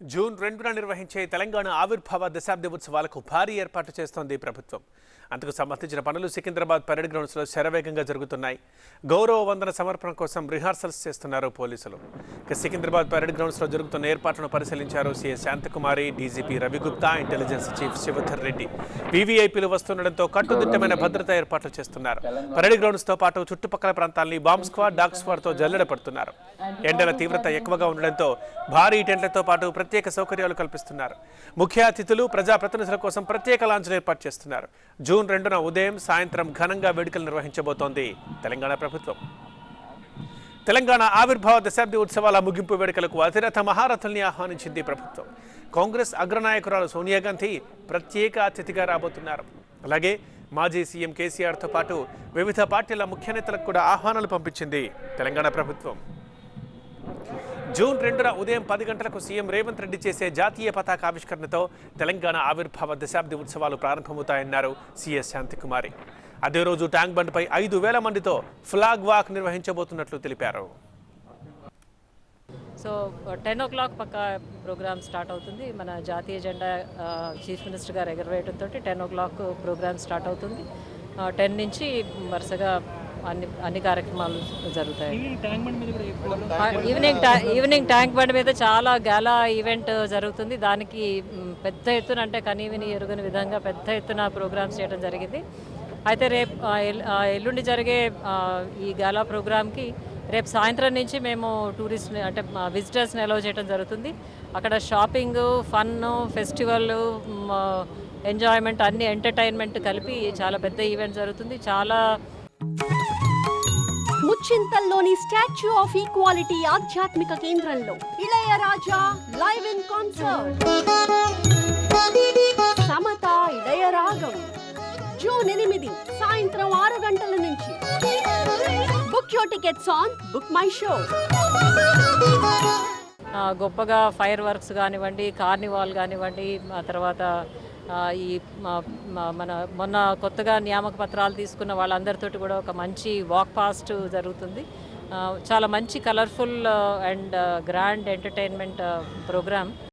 June 2న నిర్వహించే తెలంగాణ ఆవిర్భావ దశాబ్ది ఉత్సవాలకు భారీ ఏర్పాట్లు చేస్తోంది ప్రభుత్వం. అందుకు సంబంధించిన పనులు సికింద్రాబాద్ పరేడ్ గ్రౌండ్స్లో శరవేగంగా జరుగుతున్నాయి. గౌరవ వందన సమర్పణ కోసం రిహార్సల్స్ చేస్తున్నారు పోలీసులు. సికింద్రాబాద్ పరేడ్ గ్రౌండ్స్లో జరుగుతున్న ఏర్పాట్లను పరిశీలించారు CS Shanthakumari, DGP Ravi Gupta, intelligence chief Shivadhar Reddy. వీవీఐపీలు వస్తుండటంతో కట్టుదిట్టమైన భద్రతా ఏర్పాట్లు చేస్తున్నారు. పరేడ్ గ్రౌండ్స్తో పాటు చుట్టుపక్కల ప్రాంతాలని బాంబ్ స్క్వాడ్, డాగ్ స్క్వాడ్తో జల్లెడ పడుతున్నారు. ఎండల తీవ్రత ఎక్కువగా ఉండడంతో భారీ టెంట్లతో పాటు ప్రత్యేక సౌకర్యాలు కల్పిస్తున్నారు. ముఖ్య అతిథులు, ప్రజాప్రతినిధుల కోసం ప్రత్యేక లాంజ్లు ఏర్పాటు చేస్తున్నారు. జూన్ 2న ఉదయం, సాయంత్రం ఘనంగా వేడుకలు నిర్వహించబోతోంది తెలంగాణ ప్రభుత్వం. తెలంగాణ ఆవిర్భావ దశాబ్ది ఉత్సవాల ముగింపు వేడుకలకు అతిరథ మహారథుల్ని ఆహ్వానించింది ప్రభుత్వం. కాంగ్రెస్ అగ్రనాయకురాలు సోనియా గాంధీ ప్రత్యేక అతిథిగా రాబోతున్నారు. అలాగే మాజీ సీఎం కేసీఆర్తో పాటు వివిధ పార్టీల ముఖ్య నేతలకు కూడా ఆహ్వానాలు పంపించింది తెలంగాణ ప్రభుత్వం. జూన్ 2న ఉదయం 10 గంటలకు సీఎం రేవంత్ రెడ్డి చేసే జాతీయ పతాక ఆవిష్కరణతో తెలంగాణ ఆవిర్భావ దశాబ్ది ఉత్సవాలు ప్రారంభమవుతాయన్నారు సీఎస్ శాంతకుమారి. అదే రోజు ట్యాంక్ బండ్పై 5,000 మందితో ఫ్లాగ్ వాక్ నిర్వహించబోతున్నట్లు తెలిపారు. సో 10 o'clock పక్కా ప్రోగ్రామ్ స్టార్ట్ అవుతుంది. మన జాతీయ జెండా చీఫ్ మినిస్టర్ గారు ఎగరవేయడంతో 10 o'clock ప్రోగ్రామ్ స్టార్ట్ అవుతుంది. 10 నుంచి వరుసగా అన్ని కార్యక్రమాలు జరుగుతాయి. ఈవినింగ్ ట్యాంక్ బండ్ మీద చాలా గాలా ఈవెంట్ జరుగుతుంది. దానికి పెద్ద ఎత్తున, అంటే కనీవిని ఎరుగని విధంగా పెద్ద ఎత్తున ప్రోగ్రామ్స్ చేయడం జరిగింది. అయితే రేపు ఎల్లుండి జరిగే ఈ గాలా ప్రోగ్రామ్కి రేపు సాయంత్రం నుంచి మేము టూరిస్ట్, అంటే విజిటర్స్ని అలౌ చేయడం జరుగుతుంది. అక్కడ షాపింగ్, ఫన్, ఫెస్టివల్, ఎంజాయ్మెంట్, అన్ని ఎంటర్టైన్మెంట్ కలిపి చాలా పెద్ద ఈవెంట్ జరుగుతుంది. చాలా ముచ్చింతల్లోని స్టాచ్యూ ఆఫ్ ఈక్వాలిటీ ఆధ్యాత్మిక కేంద్రంలో ఇళయరాజా లైవ్ ఇన్ కాన్సర్ట్. సమత ఇళయరాగం జూన్ 8 సాయంత్రం 6 గంటల నుంచి. Book your tickets on BookMyShow. గొప్పగా ఫైర్ వర్క్స్ కానివ్వండి, కార్నివాల్ కానివ్వండి, ఆ తర్వాత ఈ మన మొన్న కొత్తగా నియామక పత్రాలు తీసుకున్న వాళ్ళందరితోటి కూడా ఒక మంచి వాక్ పాస్ట్ జరుగుతుంది. చాలా మంచి colourful and grand entertainment programme.